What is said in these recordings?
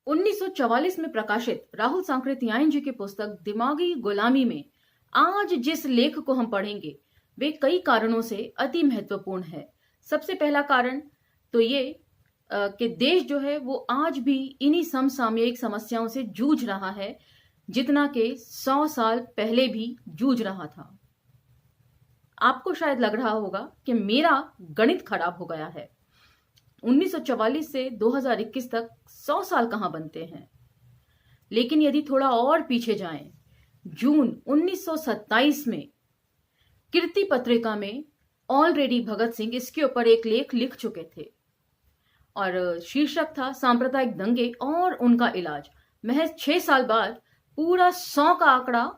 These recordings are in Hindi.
1944 में प्रकाशित राहुल सांकृत्यायन जी की पुस्तक दिमागी गुलामी में आज जिस लेख को हम पढ़ेंगे वे कई कारणों से अति महत्वपूर्ण है। सबसे पहला कारण तो ये कि देश जो है वो आज भी इन्हीं समसामयिक समस्याओं से जूझ रहा है जितना कि 100 साल पहले भी जूझ रहा था। आपको शायद लग रहा होगा कि मेरा गणित खराब हो गया है। 1944 से 2021 तक 100 साल कहां बनते हैं। लेकिन यदि थोड़ा और पीछे जाएं, जून 1927 में कीर्ति पत्रिका में ऑलरेडी भगत सिंह इसके ऊपर एक लेख लिख चुके थे और शीर्षक था सांप्रदायिक दंगे और उनका इलाज। महज 6 साल बाद पूरा 100 का आंकड़ा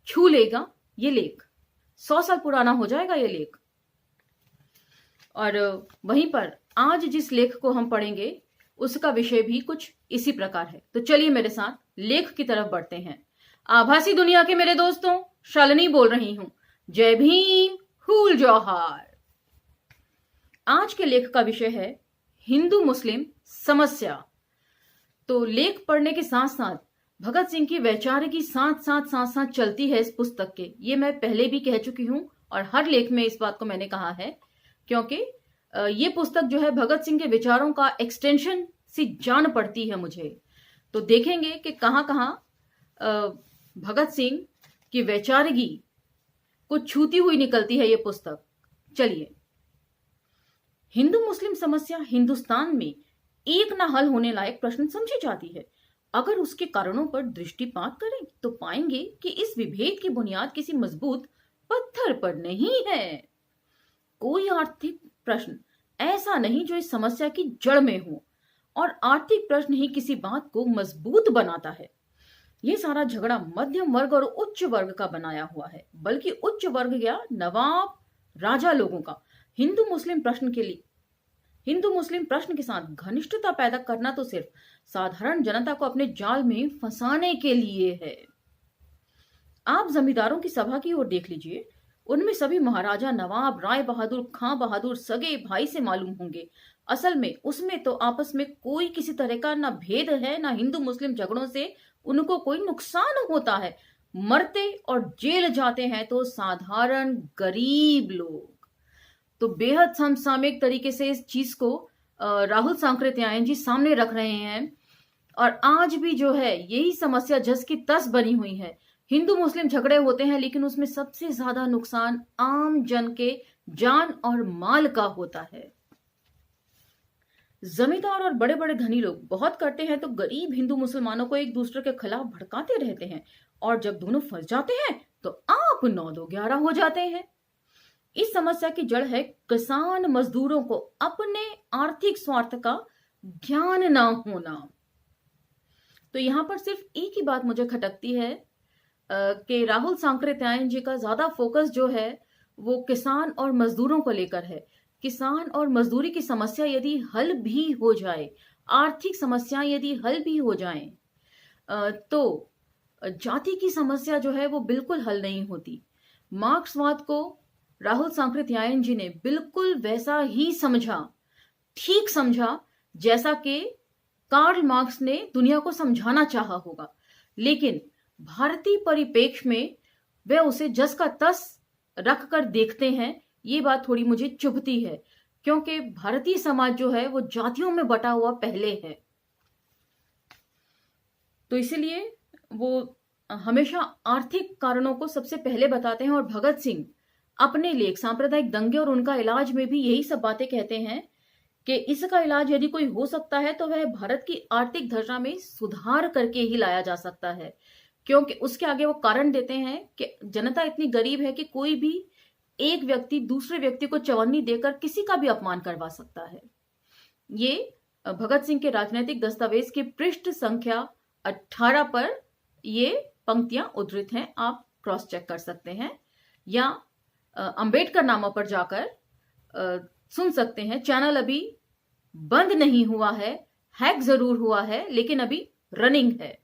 छू लेगा ये लेख। 100 साल पुराना हो जाएगा ये लेख। और वहीं पर आज जिस लेख को हम पढ़ेंगे उसका विषय भी कुछ इसी प्रकार है। तो चलिए मेरे साथ लेख की तरफ बढ़ते हैं। आभासी दुनिया के मेरे दोस्तों, शालिनी बोल रही हूं। जय भीम, हुल जोहार। आज के लेख का विषय है हिंदू मुस्लिम समस्या। तो लेख पढ़ने के साथ साथ भगत सिंह की वैचारिकी साथ साथ चलती है इस पुस्तक के। ये मैं पहले भी कह चुकी हूं और हर लेख में इस बात को मैंने कहा है, क्योंकि ये पुस्तक जो है भगत सिंह के विचारों का एक्सटेंशन सी जान पड़ती है मुझे। तो देखेंगे कि कहां कहां भगत सिंह की वैचारिकी को छूती हुई निकलती है ये पुस्तक। चलिए, हिंदू मुस्लिम समस्या हिंदुस्तान में एक ना हल होने लायक प्रश्न समझी जाती है। अगर उसके कारणों पर दृष्टिपात करें तो पाएंगे कि इस विभेद की बुनियाद किसी मजबूत पत्थर पर नहीं है। कोई आर्थिक प्रश्न ऐसा नहीं जो इस समस्या की जड़ में हो, और आर्थिक प्रश्न ही किसी बात को मजबूत बनाता है। यह सारा झगड़ा मध्यम वर्ग और उच्च वर्ग का बनाया हुआ है, बल्कि उच्च वर्ग या नवाब राजा लोगों का। हिंदू मुस्लिम प्रश्न के साथ घनिष्ठता पैदा करना तो सिर्फ साधारण जनता को अपने जाल में फंसाने के लिए है। आप जमींदारों की सभा की ओर देख लीजिए। उनमें सभी महाराजा, नवाब, राय बहादुर, खां बहादुर सगे भाई से मालूम होंगे। असल में उसमें तो आपस में कोई किसी तरह का ना भेद है, ना हिंदू मुस्लिम झगड़ों से उनको कोई नुकसान होता है। मरते और जेल जाते हैं तो साधारण गरीब लोग। तो बेहद समसामयिक तरीके से इस चीज को राहुल सांकृत्यायन जी सामने रख रहे हैं। और आज भी जो है यही समस्या जस की तस बनी हुई है। हिंदू मुस्लिम झगड़े होते हैं, लेकिन उसमें सबसे ज्यादा नुकसान आम जन के जान और माल का होता है। जमींदार और बड़े बड़े धनी लोग बहुत करते हैं तो गरीब हिंदू मुसलमानों को एक दूसरे के खिलाफ भड़काते रहते हैं, और जब दोनों फंस जाते हैं तो आप 9-2-11 हो जाते हैं। इस समस्या की जड़ है किसान मजदूरों को अपने आर्थिक स्वार्थ का ज्ञान ना होना। तो यहां पर सिर्फ एक ही बात मुझे खटकती है कि राहुल सांकृत्यायन जी का ज्यादा फोकस जो है वो किसान और मजदूरों को लेकर है। किसान और मजदूरी की समस्या यदि हल भी हो जाए, आर्थिक समस्या यदि हल भी हो जाए, तो जाति की समस्या जो है वो बिल्कुल हल नहीं होती। मार्क्सवाद को राहुल सांकृत्यायन जी ने बिल्कुल वैसा ही समझा, ठीक समझा, जैसा कि कार्ल मार्क्स ने दुनिया को समझाना चाहा होगा। लेकिन भारतीय परिप्रेक्ष्य में वे उसे जस का तस रख कर देखते हैं। ये बात थोड़ी मुझे चुभती है, क्योंकि भारतीय समाज जो है वो जातियों में बटा हुआ पहले है। तो इसलिए वो हमेशा आर्थिक कारणों को सबसे पहले बताते हैं। और भगत सिंह अपने लेख सांप्रदायिक दंगे और उनका इलाज में भी यही सब बातें कहते हैं कि इसका इलाज यदि कोई हो सकता है तो वह भारत की आर्थिक दशा में सुधार करके ही लाया जा सकता है। क्योंकि उसके आगे वो कारण देते हैं कि जनता इतनी गरीब है कि कोई भी एक व्यक्ति दूसरे व्यक्ति को चवन्नी देकर किसी का भी अपमान करवा सकता है। ये भगत सिंह के राजनीतिक दस्तावेज के पृष्ठ संख्या 18 पर ये पंक्तियां उद्धृत हैं। आप क्रॉस चेक कर सकते हैं या अंबेडकर नामा पर जाकर सुन सकते हैं। चैनल अभी बंद नहीं हुआ है, हैक जरूर हुआ है, लेकिन अभी रनिंग है।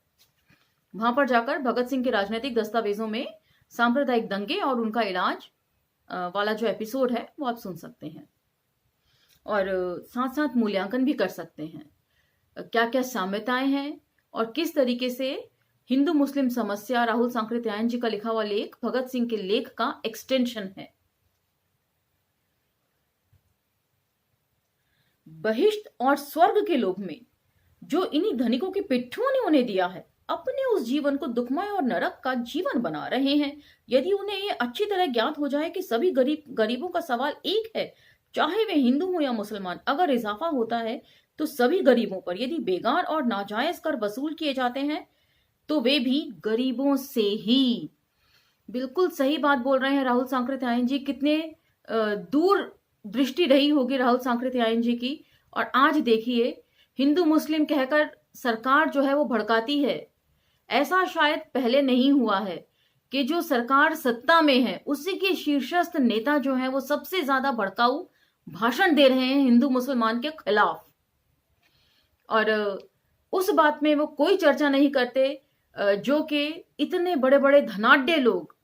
वहां पर जाकर भगत सिंह के राजनीतिक दस्तावेजों में सांप्रदायिक दंगे और उनका इलाज वाला जो एपिसोड है वो आप सुन सकते हैं, और साथ साथ मूल्यांकन भी कर सकते हैं। क्या क्या साम्यताएं हैं और किस तरीके से हिंदू मुस्लिम समस्या राहुल सांकृत्यायन जी का लिखा हुआ लेख भगत सिंह के लेख का एक्सटेंशन है। बहिष्ट और स्वर्ग के लोभ में जो इन्हीं धनिकों की पिट्ठुओं ने उन्हें दिया है, अपने उस जीवन को दुखमय और नरक का जीवन बना रहे हैं। यदि उन्हें ये अच्छी तरह ज्ञात हो जाए कि सभी गरीबों का सवाल एक है, चाहे वे हिंदू हो या मुसलमान, अगर इजाफा होता है तो सभी गरीबों पर। यदि बेगार और नाजायज कर वसूल किए जाते हैं तो वे भी गरीबों से ही। बिल्कुल सही बात बोल रहे हैं राहुल सांकृत्यायन जी। कितने दूर दृष्टि रही होगी राहुल सांकृत्यायन जी की। और आज देखिए, हिंदू मुस्लिम कहकर सरकार जो है वो भड़काती है। ऐसा शायद पहले नहीं हुआ है कि जो सरकार सत्ता में है उसी के शीर्षस्थ नेता जो है वो सबसे ज्यादा भड़काऊ भाषण दे रहे हैं हिंदू मुसलमान के खिलाफ। और उस बात में वो कोई चर्चा नहीं करते जो कि इतने बड़े बड़े धनाढ्य लोग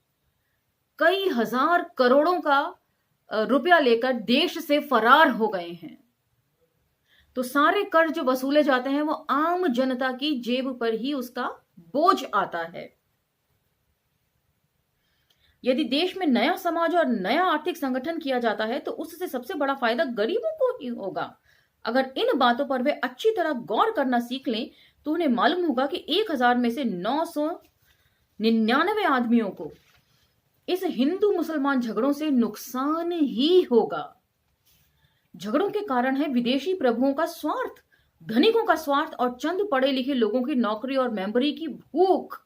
कई हजार करोड़ों का रुपया लेकर देश से फरार हो गए हैं। तो सारे कर जो वसूले जाते हैं वो आम जनता की जेब पर ही उसका बोझ आता है। यदि देश में नया समाज और नया आर्थिक संगठन किया जाता है तो उससे सबसे बड़ा फायदा गरीबों को ही होगा। अगर इन बातों पर वे अच्छी तरह गौर करना सीख लें तो उन्हें मालूम होगा कि 1000 में से 999 आदमियों को इस हिंदू मुसलमान झगड़ों से नुकसान ही होगा। झगड़ों के कारण है विदेशी प्रभुओं का स्वार्थ, धनिकों का स्वार्थ और चंद पढ़े लिखे लोगों की नौकरी और मेंबरी की भूख,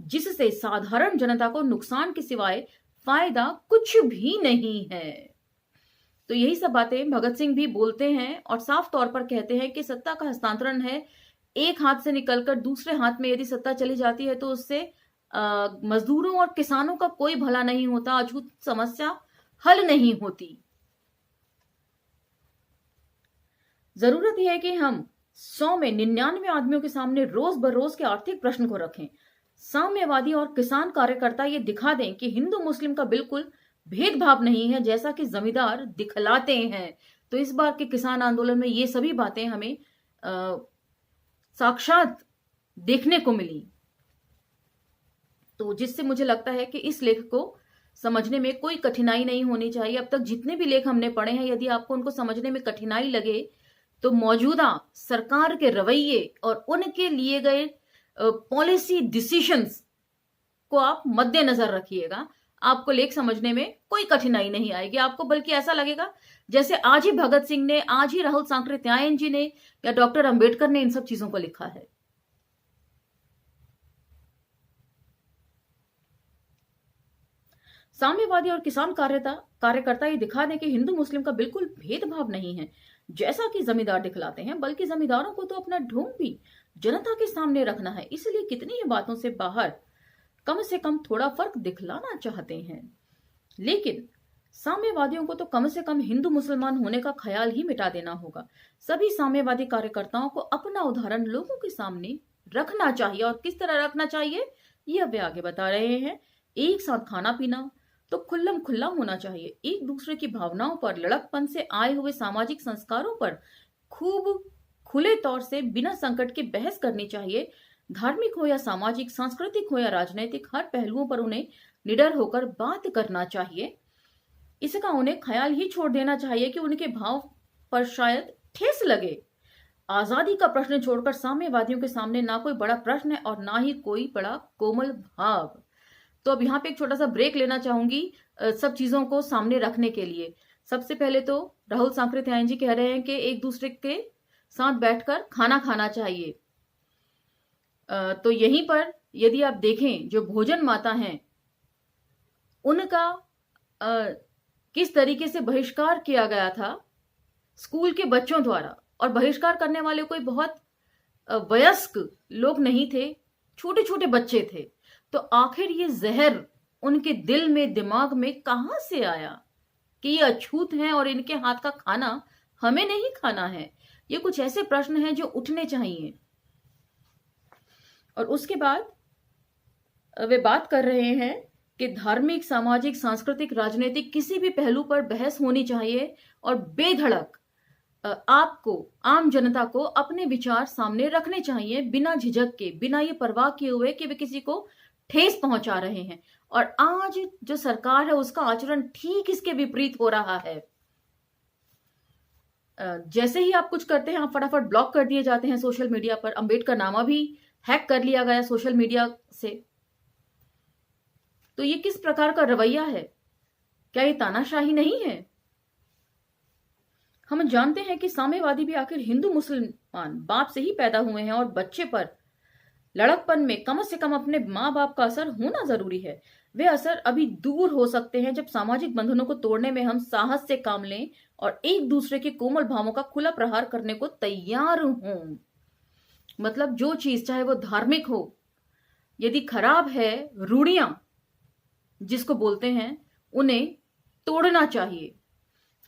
जिससे साधारण जनता को नुकसान के सिवाय फायदा कुछ भी नहीं है। तो यही सब बातें भगत सिंह भी बोलते हैं और साफ तौर पर कहते हैं कि सत्ता का हस्तांतरण है, एक हाथ से निकलकर दूसरे हाथ में यदि सत्ता चली जाती है तो उससे मजदूरों और किसानों का कोई भला नहीं होता, अछूत समस्या हल नहीं होती। जरूरत यह है कि हम 100 में 99 आदमियों के सामने रोज बरोज के आर्थिक प्रश्न को रखें। साम्यवादी और किसान कार्यकर्ता ये दिखा दें कि हिंदू मुस्लिम का बिल्कुल भेदभाव नहीं है, जैसा कि जमींदार दिखलाते हैं। तो इस बार के किसान आंदोलन में ये सभी बातें हमें साक्षात देखने को मिली। तो जिससे मुझे लगता है कि इस लेख को समझने में कोई कठिनाई नहीं होनी चाहिए। अब तक जितने भी लेख हमने पढ़े हैं, यदि आपको उनको समझने में कठिनाई लगे तो मौजूदा सरकार के रवैये और उनके लिए गए पॉलिसी डिसीजंस को आप मद्देनजर रखिएगा। आपको लेख समझने में कोई कठिनाई नहीं आएगी। आपको बल्कि ऐसा लगेगा जैसे आज ही भगत सिंह ने, आज ही राहुल सांकृत्यायन जी ने या डॉक्टर अंबेडकर ने इन सब चीजों को लिखा है। साम्यवादी और किसान कार्यकर्ता ये दिखा दें कि हिंदू मुस्लिम का बिल्कुल भेदभाव नहीं है, जैसा कि जमींदार दिखलाते हैं, बल्कि जमींदारों को तो अपना ढोंग भी जनता के सामने रखना है। इसलिए कितनी ही बातों से बाहर कम से कम थोड़ा फर्क दिखलाना चाहते हैं। लेकिन साम्यवादियों को तो कम से कम हिंदू मुसलमान होने का ख्याल ही मिटा देना होगा। सभी साम्यवादी कार्यकर्ताओं को अपना उदाहरण लोगों के सामने रखना चाहिए। और किस तरह रखना चाहिए ये वे आगे बता रहे हैं। एक साथ खाना पीना तो खुल्लम खुल्ला होना चाहिए। एक दूसरे की भावनाओं पर, लड़कपन से आए हुए सामाजिक संस्कारों पर खूब खुले तौर से बिना संकट के बहस करनी चाहिए। धार्मिक हो या सामाजिक, सांस्कृतिक हो या राजनीतिक, हर पहलुओं पर उन्हें निडर होकर बात करना चाहिए। इसका उन्हें ख्याल ही छोड़ देना चाहिए कि उनके भाव पर शायद ठेस लगे। आजादी का प्रश्न छोड़कर साम्यवादियों के सामने ना कोई बड़ा प्रश्न है और ना ही कोई बड़ा कोमल भाव। तो अब यहाँ पे एक छोटा सा ब्रेक लेना चाहूंगी सब चीजों को सामने रखने के लिए। सबसे पहले तो राहुल सांकृत्यायन जी कह रहे हैं कि एक दूसरे के साथ बैठकर खाना खाना चाहिए। तो यहीं पर यदि आप देखें, जो भोजन माता हैं उनका किस तरीके से बहिष्कार किया गया था स्कूल के बच्चों द्वारा, और बहिष्कार करने वाले कोई बहुत वयस्क लोग नहीं थे, छोटे छोटे बच्चे थे। तो आखिर ये जहर उनके दिल में, दिमाग में कहां से आया कि ये अछूत हैं और इनके हाथ का खाना हमें नहीं खाना है? ये कुछ ऐसे प्रश्न हैं जो उठने चाहिए। और उसके बाद वे बात कर रहे हैं कि धार्मिक, सामाजिक, सांस्कृतिक, राजनीतिक किसी भी पहलू पर बहस होनी चाहिए और बेधड़क आपको, आम जनता को अपने विचार सामने रखने चाहिए, बिना झिझक के, बिना ये परवाह किए हुए कि वे किसी को ठेस पहुंचा रहे हैं। और आज जो सरकार है उसका आचरण ठीक इसके विपरीत हो रहा है। जैसे ही आप कुछ करते हैं, आप फटाफट ब्लॉक कर दिए जाते हैं सोशल मीडिया पर। अंबेडकर नामा भी हैक कर लिया गया सोशल मीडिया से। तो ये किस प्रकार का रवैया है? क्या ये तानाशाही नहीं है? हम जानते हैं कि साम्यवादी भी आखिर हिंदू मुसलमान बाप से ही पैदा हुए हैं, और बच्चे पर लड़कपन में कम से कम अपने माँ बाप का असर होना जरूरी है। वे असर अभी दूर हो सकते हैं जब सामाजिक बंधनों को तोड़ने में हम साहस से काम लें और एक दूसरे के कोमल भावों का खुला प्रहार करने को तैयार हों। मतलब जो चीज चाहे वो धार्मिक हो, यदि खराब है, रूढ़ियां जिसको बोलते हैं, उन्हें तोड़ना चाहिए।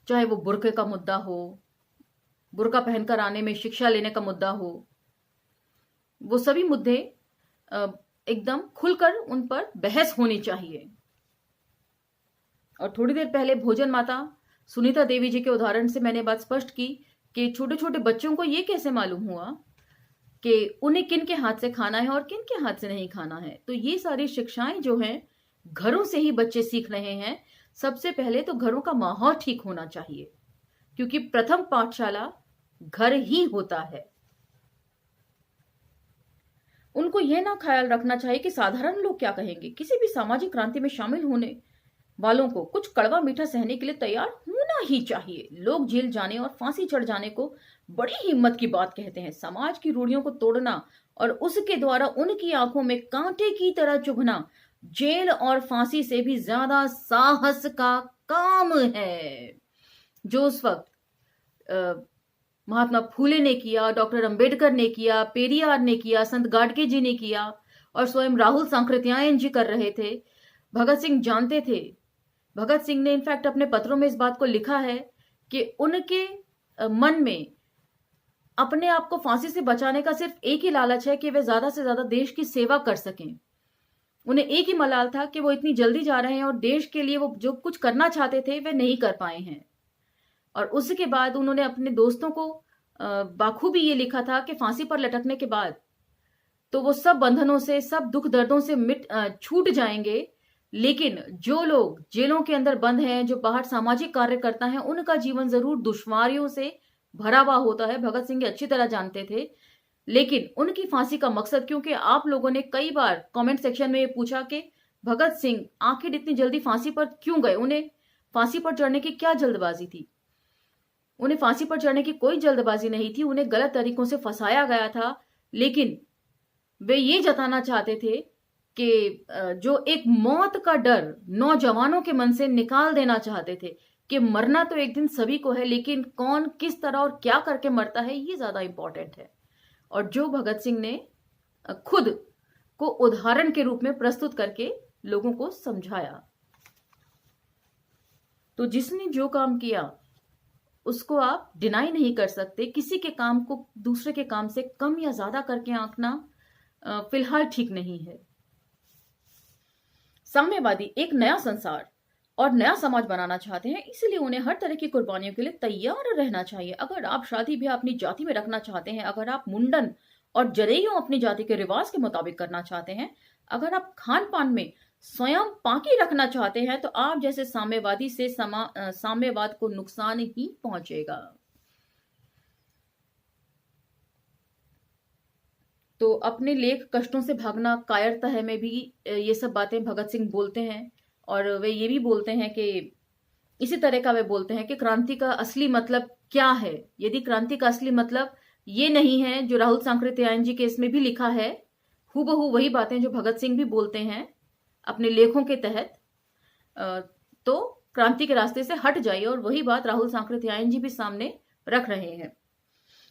चाहे वो बुर्के का मुद्दा हो, बुर्का पहनकर आने में शिक्षा लेने का मुद्दा हो, वो सभी मुद्दे एकदम खुलकर उन पर बहस होनी चाहिए। और थोड़ी देर पहले भोजन माता सुनीता देवी जी के उदाहरण से मैंने बात स्पष्ट की कि छोटे छोटे बच्चों को ये कैसे मालूम हुआ कि उन्हें किन के हाथ से खाना है और किन के हाथ से नहीं खाना है। तो ये सारी शिक्षाएं जो हैं घरों से ही बच्चे सीख रहे हैं। सबसे पहले तो घरों का माहौल ठीक होना चाहिए, क्योंकि प्रथम पाठशाला घर ही होता है। उनको यह ना ख्याल रखना चाहिए कि साधारण लोग क्या कहेंगे। किसी भी सामाजिक क्रांति में शामिल होने वालों को कुछ कड़वा मीठा सहने के लिए तैयार होना ही चाहिए। लोग जेल जाने और फांसी चढ़ जाने को बड़ी हिम्मत की बात कहते हैं। समाज की रूढ़ियों को तोड़ना और उसके द्वारा उनकी आंखों में कांटे की तरह चुभना जेल और फांसी से भी ज्यादा साहस का काम है, जो उस वक्त महात्मा फूले ने किया, डॉक्टर अंबेडकर ने किया, पेरियार ने किया, संत गाडगे जी ने किया, और स्वयं राहुल सांकृत्यायन जी कर रहे थे। भगत सिंह जानते थे। भगत सिंह ने इनफैक्ट अपने पत्रों में इस बात को लिखा है कि उनके मन में अपने आप को फांसी से बचाने का सिर्फ एक ही लालच है कि वे ज्यादा से ज्यादा देश की सेवा कर सकें। उन्हें एक ही मलाल था कि वो इतनी जल्दी जा रहे हैं और देश के लिए वो जो कुछ करना चाहते थे वे नहीं कर पाए हैं। और उसके बाद उन्होंने अपने दोस्तों को बाखूबी ये लिखा था कि फांसी पर लटकने के बाद तो वो सब बंधनों से, सब दुख दर्दों से छूट जाएंगे, लेकिन जो लोग जेलों के अंदर बंद हैं, जो बाहर सामाजिक कार्य करता है, उनका जीवन जरूर दुश्वारियों से भरा हुआ होता है। भगत सिंह अच्छी तरह जानते थे। लेकिन उनकी फांसी का मकसद, क्योंकि आप लोगों ने कई बार कमेंट सेक्शन में ये पूछा कि भगत सिंह आखिर इतनी जल्दी फांसी पर क्यों गए, उन्हें फांसी पर चढ़ने की क्या जल्दबाजी थी। उन्हें फांसी पर चढ़ने की कोई जल्दबाजी नहीं थी, उन्हें गलत तरीकों से फंसाया गया था। लेकिन वे ये जताना चाहते थे कि जो एक मौत का डर नौजवानों के मन से निकाल देना चाहते थे कि मरना तो एक दिन सभी को है, लेकिन कौन किस तरह और क्या करके मरता है ये ज्यादा इंपॉर्टेंट है। और जो भगत सिंह ने खुद को उदाहरण के रूप में प्रस्तुत करके लोगों को समझाया। तो जिसने जो काम किया उसको आप डिनाई नहीं कर सकते। किसी के काम को दूसरे के काम से कम या ज्यादा करके आंकना फिलहाल ठीक नहीं है। साम्यवादी एक नया संसार और नया समाज बनाना चाहते हैं, इसलिए उन्हें हर तरह की कुर्बानियों के लिए तैयार रहना चाहिए। अगर आप शादी भी अपनी जाति में रखना चाहते हैं, अगर आप मुंडन और जनेऊ अपनी जाति के रिवाज के मुताबिक करना चाहते हैं, अगर आप खान पान में स्वयं पाकी रखना चाहते हैं, तो आप जैसे साम्यवादी से साम्यवाद को नुकसान ही पहुंचेगा। तो अपने लेख कष्टों से भागना कायरता है में भी ये सब बातें भगत सिंह बोलते हैं। और वे ये भी बोलते हैं कि इसी तरह का वे बोलते हैं कि क्रांति का असली मतलब क्या है। यदि क्रांति का असली मतलब ये नहीं है जो राहुल सांकृत्यायन जी के इसमें भी लिखा है, हूबहू वही बातें जो भगत सिंह भी बोलते हैं अपने लेखों के तहत, तो क्रांति के रास्ते से हट जाइए। और वही बात राहुल सांकृत्यायन जी भी सामने रख रहे हैं।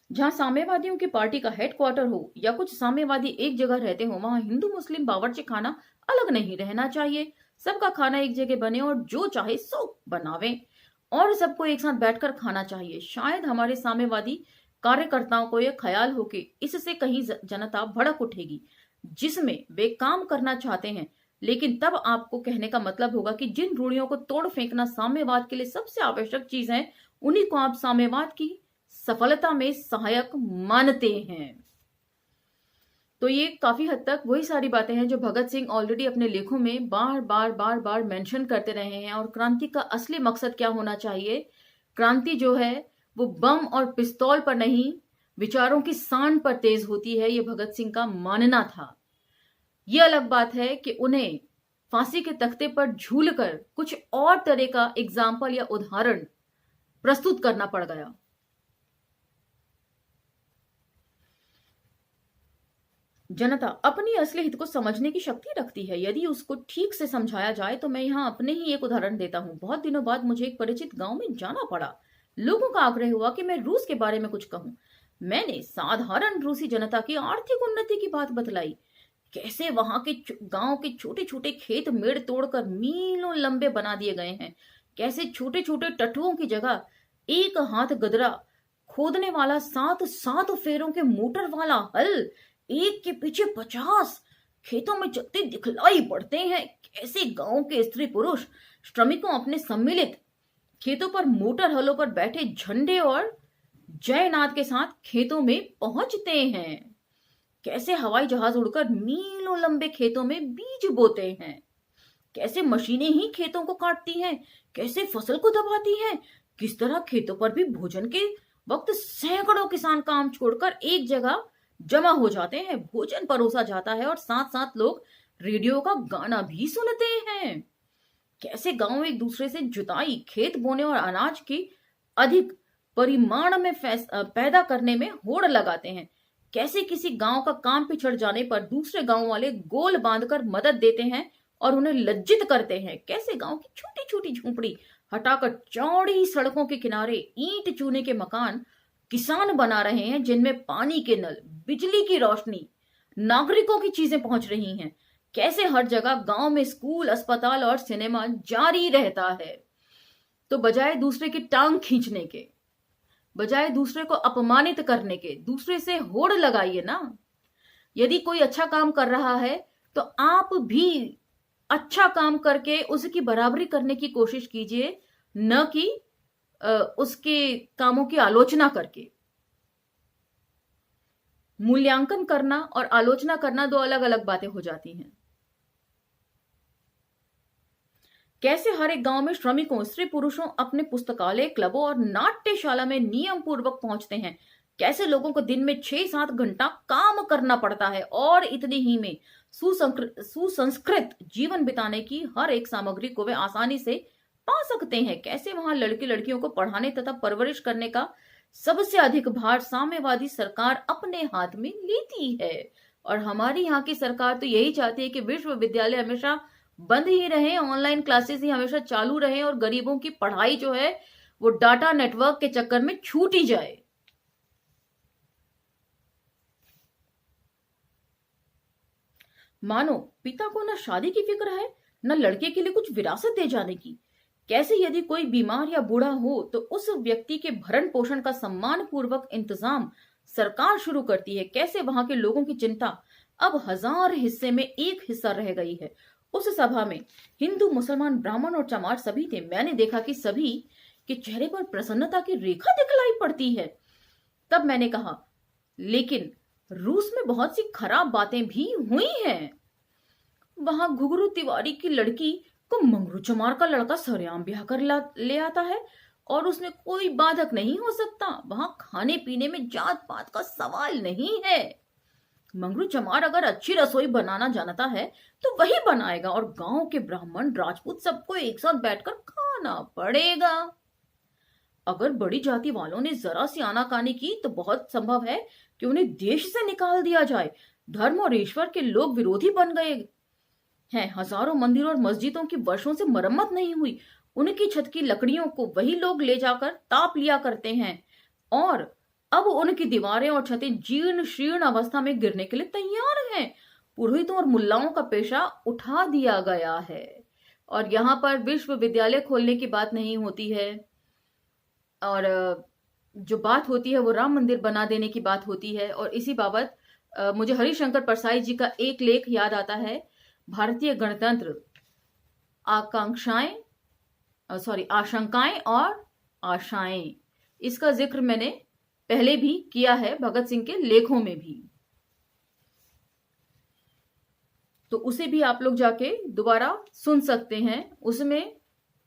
जहां साम्यवादियों की पार्टी का हेडक्वार्टर हो या कुछ साम्यवादी एक जगह रहते हो, वहां हिंदू मुस्लिम बावर्ची खाना अलग नहीं रहना चाहिए। सबका खाना एक जगह बने और जो चाहे सो बनावे और सबको एक साथ बैठकर खाना चाहिए। शायद हमारे साम्यवादी कार्यकर्ताओं को यह ख्याल हो कि इससे कहीं जनता भड़क उठेगी, जिसमें वे काम करना चाहते हैं। लेकिन तब आपको कहने का मतलब होगा कि जिन रूढ़ियों को तोड़ फेंकना साम्यवाद के लिए सबसे आवश्यक चीज है, उन्हीं को आप साम्यवाद की सफलता में सहायक मानते हैं। तो ये काफी हद तक वही सारी बातें हैं जो भगत सिंह ऑलरेडी अपने लेखों में बार बार बार बार मेंशन करते रहे हैं। और क्रांति का असली मकसद क्या होना चाहिए? क्रांति जो है वो बम और पिस्तौल पर नहीं, विचारों की सांड पर तेज होती है, ये भगत सिंह का मानना था। ये अलग बात है कि उन्हें फांसी के तख्ते पर झूलकर कुछ और तरह का एग्जाम्पल या उदाहरण प्रस्तुत करना पड़ गया। जनता अपनी असली हित को समझने की शक्ति रखती है, यदि उसको ठीक से समझाया जाए। तो मैं यहाँ अपने ही एक उदाहरण देता हूँ। बहुत दिनों बाद मुझे एक परिचित गांव में जाना पड़ा। लोगों का आग्रह हुआ कि मैं रूस के बारे में कुछ कहूं। मैंने साधारण रूसी जनता की आर्थिक उन्नति की बात बतलाई, कैसे वहां के गांव के छोटे छोटे खेत मेड़ तोड़कर मीलों लंबे बना दिए गए हैं, कैसे छोटे छोटे टट्टुओं की जगह एक हाथ गदरा खोदने वाला 7 फेरों के मोटर वाला हल एक के पीछे 50 खेतों में चलते दिखलाई पड़ते हैं, कैसे गांव के स्त्री पुरुष श्रमिकों अपने सम्मिलित खेतों पर मोटर हलों पर बैठे झंडे और जयनाद के साथ खेतों में पहुंचते हैं, कैसे हवाई जहाज उड़कर मीलों लंबे खेतों में बीज बोते हैं, कैसे मशीनें ही खेतों को काटती हैं, कैसे फसल को दबाती हैं, किस तरह खेतों पर भी भोजन के वक्त सैकड़ों किसान काम छोड़कर एक जगह जमा हो जाते हैं, भोजन परोसा जाता है और साथ साथ लोग रेडियो का गाना भी सुनते हैं, कैसे गांव एक दूसरे से जुताई, खेत बोने और अनाज की अधिक परिमाण में पैदा करने में होड़ लगाते हैं, कैसे किसी गांव का काम पिछड़ जाने पर दूसरे गांव वाले गोल बांधकर मदद देते हैं और उन्हें लज्जित करते हैं, कैसे गांव की छोटी छोटी झोंपड़ी हटाकर चौड़ी सड़कों के किनारे ईंट चूने के मकान किसान बना रहे हैं, जिनमें पानी के नल, बिजली की रोशनी, नागरिकों की चीजें पहुंच रही हैं, कैसे हर जगह गांव में स्कूल, अस्पताल और सिनेमा जारी रहता है। तो बजाय दूसरे की टांग खींचने के, बजाय दूसरे को अपमानित करने के, दूसरे से होड़ लगाइए ना। यदि कोई अच्छा काम कर रहा है तो आप भी अच्छा काम करके उसकी बराबरी करने की कोशिश कीजिए, न कि उसके कामों की आलोचना करके। मूल्यांकन करना और आलोचना करना दो अलग अलग बातें हो जाती हैं। कैसे हर एक गांव में श्रमिकों, स्त्री पुरुषों अपने पुस्तकालय, क्लबों और नाट्यशाला में नियम पूर्वक पहुंचते हैं, कैसे लोगों को दिन में 6-7 घंटा काम करना पड़ता है और इतने ही में सुसंस्कृत जीवन बिताने की हर एक सामग्री को वे आसानी से पा सकते हैं, कैसे वहां लड़के लड़कियों को पढ़ाने तथा परवरिश करने का सबसे अधिक भार साम्यवादी सरकार अपने हाथ में लेती है। और हमारी यहाँ की सरकार तो यही चाहती है कि विश्वविद्यालय हमेशा बंद ही रहे, ऑनलाइन क्लासेस ही हमेशा चालू रहे और गरीबों की पढ़ाई जो है वो डाटा नेटवर्क के चक्कर में छूट ही जाए। मानो पिता को न शादी की फिक्र है, न लड़के के लिए कुछ विरासत दे जाने की। कैसे यदि कोई बीमार या बूढ़ा हो तो उस व्यक्ति के भरण पोषण का सम्मान पूर्वक इंतजाम सरकार शुरू करती है, कैसे वहां के लोगों की चिंता अब 1000 हिस्से में एक हिस्सा रह गई है। उस सभा में हिंदू, मुसलमान, ब्राह्मण और चमार सभी थे। मैंने देखा कि सभी के चेहरे पर प्रसन्नता की रेखा दिखलाई पड़ती है। तब मैंने कहा, लेकिन रूस में बहुत सी खराब बातें भी हुई हैं। वहां घुघरू तिवारी की लड़की को मंगरू चमार का लड़का सरेआम ब्याह कर ले आता है और उसमें कोई बाधक नहीं हो सकता। वहां खाने पीने में जात पात का सवाल नहीं है। मंगरू चमार अगर अच्छी रसोई बनाना जानता है तो वही बनाएगा और गांव के ब्राह्मण, राजपूत सबको एक साथ बैठकर खाना पड़ेगा। अगर बड़ी जाति वालों ने जरा सी आनाकानी की तो बहुत संभव है कि उन्हें देश से निकाल दिया जाए। धर्म और ईश्वर के लोग विरोधी बन गए हैं। हजारों मंदिरों और मस्जिदों की वर्षों से मरम्मत नहीं हुई। उनकी छत की लकड़ियों को वही लोग ले जाकर ताप लिया करते हैं और अब उनकी दीवारें और छतें जीर्ण शीर्ण अवस्था में गिरने के लिए तैयार हैं। पुरोहितों और मुल्लाओं का पेशा उठा दिया गया है और यहाँ पर विश्वविद्यालय खोलने की बात नहीं होती है और जो बात होती है वो राम मंदिर बना देने की बात होती है। और इसी बाबत मुझे हरिशंकर परसाई जी का एक लेख याद आता है, भारतीय गणतंत्र आशंकाएं और आशाएं। इसका जिक्र मैंने पहले भी किया है, भगत सिंह के लेखों में भी। तो उसे भी आप लोग जाके दोबारा सुन सकते हैं। उसमें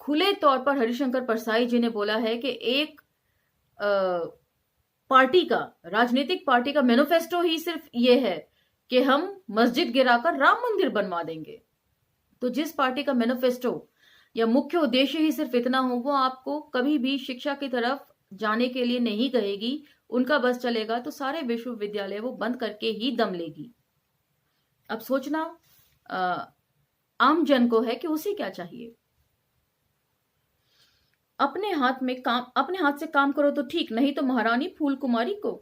खुले तौर पर हरिशंकर परसाई जी ने बोला है कि एक पार्टी का, राजनीतिक पार्टी का मैनिफेस्टो ही सिर्फ ये है कि हम मस्जिद गिराकर राम मंदिर बनवा देंगे। तो जिस पार्टी का मैनिफेस्टो या मुख्य उद्देश्य ही सिर्फ इतना हो, वो आपको कभी भी शिक्षा की तरफ जाने के लिए नहीं कहेगी। उनका बस चलेगा तो सारे विश्वविद्यालय वो बंद करके ही दम लेगी। अब सोचना आम जन को है कि उसे क्या चाहिए। अपने हाथ से काम करो तो ठीक, नहीं तो महारानी फूल कुमारी को।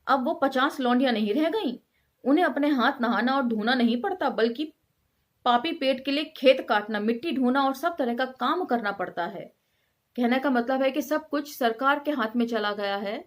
अब वो 50 लौंडियां नहीं रह गईं। उन्हें अपने हाथ नहाना और धोना नहीं पड़ता, बल्कि पापी पेट के लिए खेत काटना, मिट्टी ढोना और सब तरह का काम करना पड़ता है। कहने का मतलब है कि सब कुछ सरकार के हाथ में चला गया है।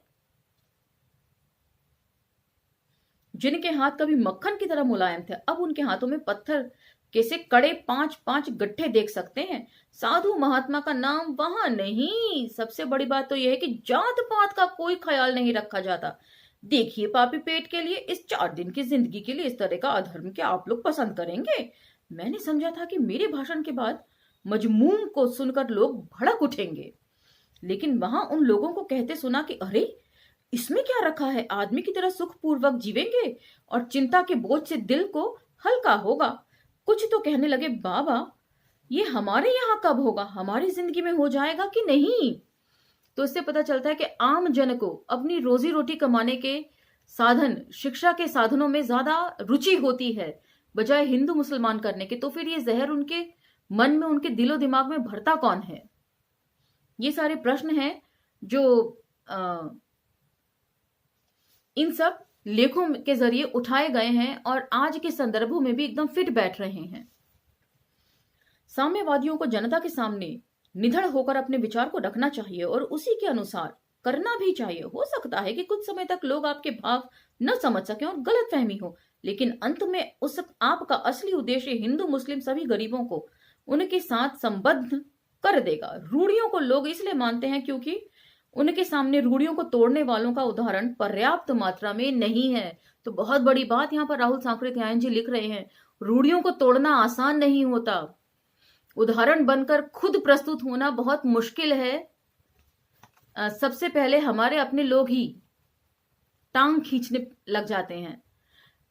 जिनके हाथ कभी मक्खन की तरह मुलायम थे, अब उनके हाथों में पत्थर कैसे कड़े 5-5 गट्ठे देख सकते हैं। साधु महात्मा का नाम वहां नहीं। सबसे बड़ी बात तो यह है कि जात पात का कोई ख्याल नहीं रखा जाता। देखिए, पापी पेट के लिए इस 4 दिन की जिंदगी के लिए इस तरह का अधर्म क्या आप लोग पसंद करेंगे? मैंने समझा था कि मेरे भाषण के बाद मजमूम को सुनकर लोग भड़क उठेंगे, लेकिन वहां उन लोगों को कहते सुना कि अरे, इसमें क्या रखा है, आदमी की तरह सुखपूर्वक जीवेंगे और चिंता के बोझ से दिल को हल्का होगा। कुछ तो कहने लगे, बाबा ये हमारे यहाँ कब होगा, हमारी जिंदगी में हो जाएगा कि नहीं? तो इससे पता चलता है कि आम जन को अपनी रोजी रोटी कमाने के साधन, शिक्षा के साधनों में ज्यादा रुचि होती है बजाय हिंदू मुसलमान करने के। तो फिर ये जहर उनके मन में, उनके दिलो दिमाग में भरता कौन है? ये सारे प्रश्न हैं जो इन सब लेखों के जरिए उठाए गए हैं और आज के संदर्भों में भी एकदम फिट बैठ रहे हैं। साम्यवादियों को जनता के सामने निधड़ होकर अपने विचार को रखना चाहिए और उसी के अनुसार करना भी चाहिए। हो सकता है कि कुछ समय तक लोग आपके भाव न समझ सकें और गलत फहमी हो, लेकिन अंत में उस आपका असली उद्देश्य हिंदू मुस्लिम सभी गरीबों को उनके साथ संबद्ध कर देगा। रूढ़ियों को लोग इसलिए मानते हैं क्योंकि उनके सामने रूढ़ियों को तोड़ने वालों का उदाहरण पर्याप्त मात्रा में नहीं है। तो बहुत बड़ी बात यहाँ पर राहुल सांकृत्यायन जी लिख रहे हैं, रूढ़ियों को तोड़ना आसान नहीं होता। उदाहरण बनकर खुद प्रस्तुत होना बहुत मुश्किल है। सबसे पहले हमारे अपने लोग ही टांग खींचने लग जाते हैं।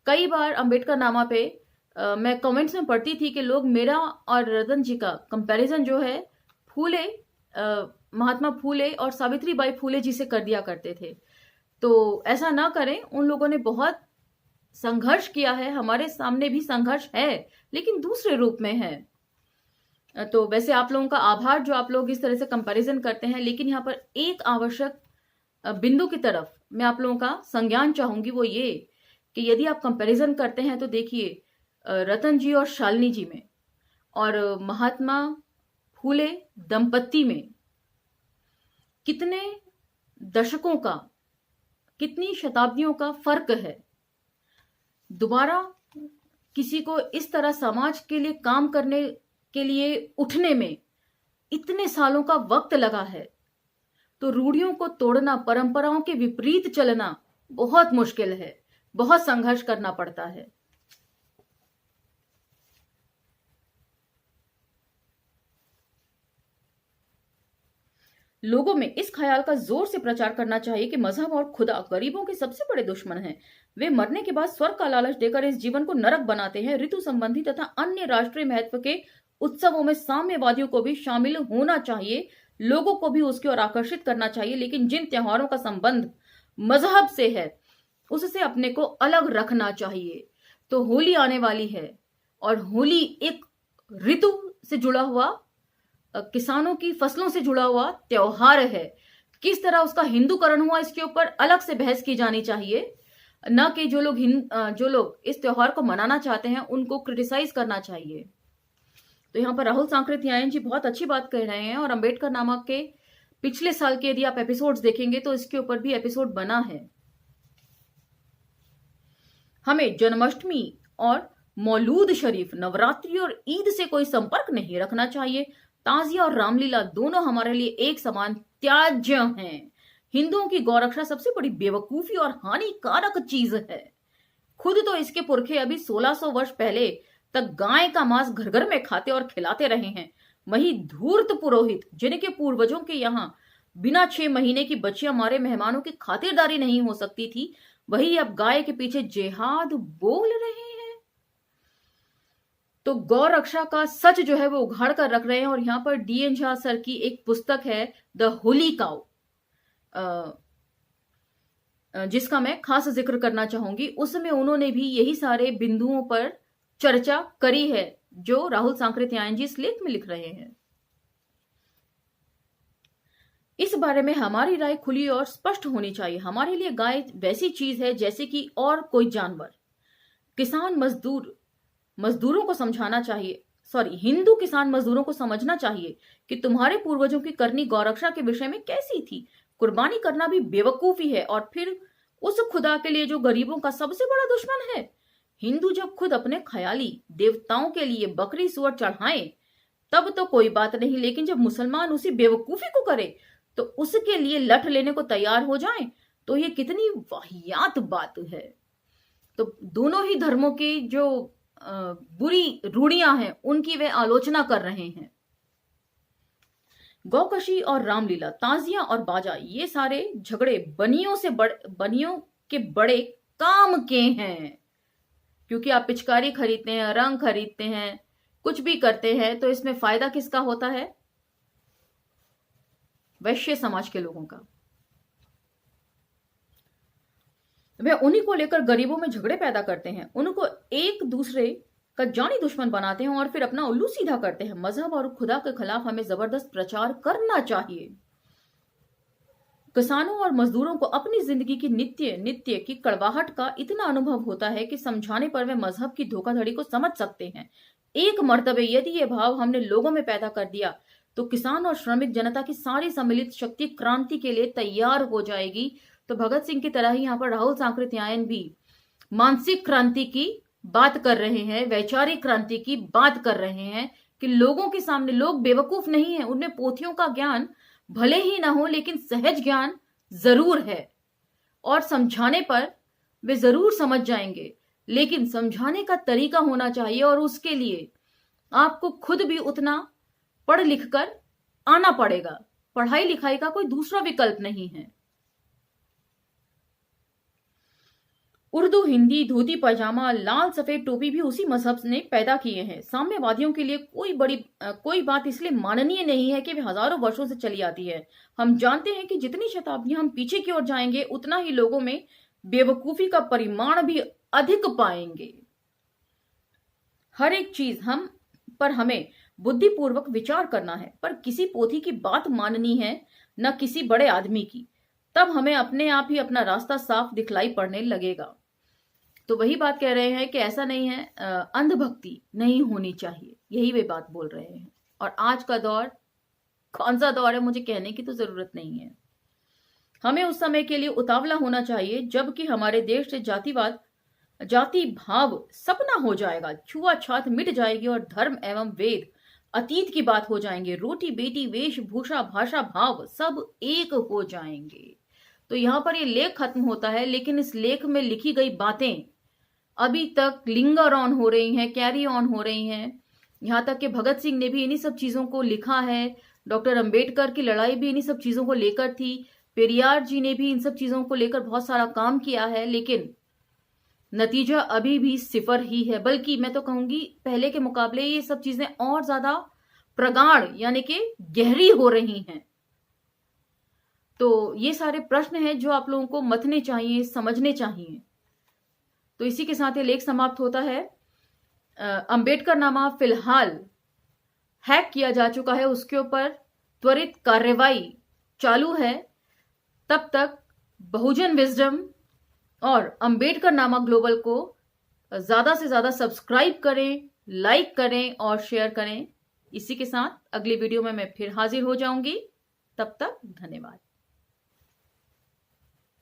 कई बार अंबेडकर नामा पे मैं कमेंट्स में पढ़ती थी कि लोग मेरा और रतन जी का कंपैरिजन जो है फूले, महात्मा फूले और सावित्रीबाई फूले जी से कर दिया करते थे। तो ऐसा ना करें। उन लोगों ने बहुत संघर्ष किया है, हमारे सामने भी संघर्ष है, लेकिन दूसरे रूप में है। तो वैसे आप लोगों का आभार जो आप लोग इस तरह से कंपैरिजन करते हैं, लेकिन यहाँ पर एक आवश्यक बिंदु की तरफ मैं आप लोगों का संज्ञान चाहूंगी, वो ये कि यदि आप कंपैरिजन करते हैं तो देखिए रतन जी और शालिनी जी में और महात्मा फूले दंपत्ति में कितने दशकों का, कितनी शताब्दियों का फर्क है। दोबारा किसी को इस तरह समाज के लिए काम करने के लिए उठने में इतने सालों का वक्त लगा है। तो रूढ़ियों को तोड़ना, परंपराओं के विपरीत चलना बहुत मुश्किल है, बहुत संघर्ष करना पड़ता है। लोगों में इस ख्याल का जोर से प्रचार करना चाहिए कि मजहब और खुदा गरीबों के सबसे बड़े दुश्मन हैं। वे मरने के बाद स्वर्ग का लालच देकर इस जीवन को नरक बनाते हैं। ऋतु संबंधी तथा अन्य राष्ट्रीय महत्व के उत्सवों में साम्यवादियों को भी शामिल होना चाहिए, लोगों को भी उसकी ओर आकर्षित करना चाहिए, लेकिन जिन त्योहारों का संबंध मजहब से है उससे अपने को अलग रखना चाहिए। तो होली आने वाली है और होली एक ऋतु से जुड़ा हुआ, किसानों की फसलों से जुड़ा हुआ त्योहार है। किस तरह उसका हिंदूकरण हुआ, इसके ऊपर अलग से बहस की जानी चाहिए, न कि जो लोग इस त्योहार को मनाना चाहते हैं उनको क्रिटिसाइज करना चाहिए। तो यहाँ पर राहुल सांकृत्यायन जी बहुत अच्छी बात कह रहे हैं और अंबेडकर नामा के पिछले साल के यदि आप एपिसोड्स देखेंगे तो इसके ऊपर भी एपिसोड बना है। हमें जन्माष्टमी और मौलूद शरीफ, नवरात्रि और ईद से कोई संपर्क नहीं रखना चाहिए। ताजिया और रामलीला दोनों हमारे लिए एक समान त्याज्य हैं। हिंदुओं की गौरक्षा सबसे बड़ी बेवकूफी और हानिकारक चीज है। खुद तो इसके पुरखे अभी 1600 वर्ष पहले तक गाय का मांस घर घर में खाते और खिलाते रहे हैं। वही धूर्त पुरोहित जिनके पूर्वजों के यहाँ बिना 6 महीने की बच्चियां मारे मेहमानों की खातिरदारी नहीं हो सकती थी, वही अब गाय के पीछे जिहाद बोल रहे हैं। तो गौ रक्षा का सच जो है वो उघाड़ कर रख रहे हैं। और यहाँ पर डी.एन. झा सर की एक पुस्तक है द होली काउ, जिसका मैं खास जिक्र करना चाहूंगी। उसमें उन्होंने भी यही सारे बिंदुओं पर चर्चा करी है जो राहुल सांकृत्यायन जी इस लेख में लिख रहे हैं। इस बारे में हमारी राय खुली और स्पष्ट होनी चाहिए। हमारे लिए गाय वैसी चीज है जैसे कि और कोई जानवर। किसान मजदूरों को समझाना चाहिए, हिंदू किसान मजदूरों को समझना चाहिए कि तुम्हारे पूर्वजों की करनी गौरक्षा के विषय में कैसी थी। कुर्बानी करना भी बेवकूफी है, और फिर उस खुदा के लिए जो गरीबों का सबसे बड़ा दुश्मन है। हिंदू जब खुद अपने ख्याली देवताओं के लिए बकरी सुअर चढ़ाएं तब तो कोई बात नहीं, लेकिन जब मुसलमान उसी बेवकूफी को करे तो उसके लिए लठ लेने को तैयार हो जाएं, तो ये कितनी वाहियात बात है। तो दोनों ही धर्मों की जो बुरी रूढ़ियां हैं उनकी वे आलोचना कर रहे हैं। गौकशी और रामलीला, ताजिया और बाजा, ये सारे झगड़े बनियों के बड़े काम के हैं। क्योंकि आप पिचकारी खरीदते हैं, रंग खरीदते हैं, कुछ भी करते हैं, तो इसमें फायदा किसका होता है? वैश्य समाज के लोगों का। वे उन्हीं को लेकर गरीबों में झगड़े पैदा करते हैं, उनको एक दूसरे का जानी दुश्मन बनाते हैं और फिर अपना उल्लू सीधा करते हैं। मजहब और खुदा के खिलाफ हमें जबरदस्त प्रचार करना चाहिए। किसानों और मजदूरों को अपनी जिंदगी की नित्य की कड़वाहट का इतना अनुभव होता है कि समझाने पर वे मजहब की धोखाधड़ी को समझ सकते हैं। एक मर्तबे यदि ये भाव हमने लोगों में पैदा कर दिया तो किसान और श्रमिक जनता की सारी सम्मिलित शक्ति क्रांति के लिए तैयार हो जाएगी। तो भगत सिंह की तरह ही यहाँ पर राहुल सांकृत्यायन भी मानसिक क्रांति की बात कर रहे हैं, वैचारिक क्रांति की बात कर रहे हैं कि लोगों के सामने लोग बेवकूफ नहीं है। उनमें पोथियों का ज्ञान भले ही ना हो, लेकिन सहज ज्ञान जरूर है और समझाने पर वे जरूर समझ जाएंगे। लेकिन समझाने का तरीका होना चाहिए और उसके लिए आपको खुद भी उतना पढ़ लिख कर आना पड़ेगा। पढ़ाई लिखाई का कोई दूसरा विकल्प नहीं है। उर्दू, हिंदी, धोती पैजामा, लाल सफेद टोपी भी उसी मजहब ने पैदा किए हैं। साम्यवादियों के लिए कोई बात इसलिए माननीय नहीं है कि वे हजारों वर्षों से चली आती है। हम जानते हैं कि जितनी शताब्दियां हम पीछे की ओर जाएंगे उतना ही लोगों में बेवकूफी का परिमाण भी अधिक पाएंगे। हर एक चीज हमें बुद्धिपूर्वक विचार करना है, पर किसी पोथी की बात माननी है न किसी बड़े आदमी की। तब हमें अपने आप ही अपना रास्ता साफ दिखलाई पड़ने लगेगा। तो वही बात कह रहे हैं कि ऐसा नहीं है, अंधभक्ति नहीं होनी चाहिए, यही वे बात बोल रहे हैं। और आज का दौर कौन सा दौर है मुझे कहने की तो जरूरत नहीं है। हमें उस समय के लिए उतावला होना चाहिए जबकि हमारे देश से जाति भाव सपना हो जाएगा, छुआछूत मिट जाएगी और धर्म एवं वेद अतीत की बात हो जाएंगे। रोटी बेटी वेशभूषा भाषा भाव सब एक हो जाएंगे। तो यहाँ पर ये लेख खत्म होता है, लेकिन इस लेख में लिखी गई बातें अभी तक लिंगर ऑन हो रही हैं, कैरी ऑन हो रही हैं। यहाँ तक कि भगत सिंह ने भी इन्हीं सब चीजों को लिखा है। डॉक्टर अंबेडकर की लड़ाई भी इन्हीं सब चीजों को लेकर थी। पेरियार जी ने भी इन सब चीजों को लेकर बहुत सारा काम किया है, लेकिन नतीजा अभी भी सिफर ही है। बल्कि मैं तो कहूंगी पहले के मुकाबले ये सब चीजें और ज्यादा प्रगाढ़ यानी कि गहरी हो रही हैं। तो ये सारे प्रश्न हैं जो आप लोगों को मतने चाहिए, समझने चाहिए। तो इसी के साथ ये लेख समाप्त होता है। अंबेडकर नामा फिलहाल हैक किया जा चुका है, उसके ऊपर त्वरित कार्रवाई चालू है। तब तक बहुजन विजडम और अंबेडकर नामा ग्लोबल को ज्यादा से ज्यादा सब्सक्राइब करें, लाइक करें और शेयर करें। इसी के साथ अगली वीडियो में मैं फिर हाजिर हो जाऊंगी। तब तक धन्यवाद।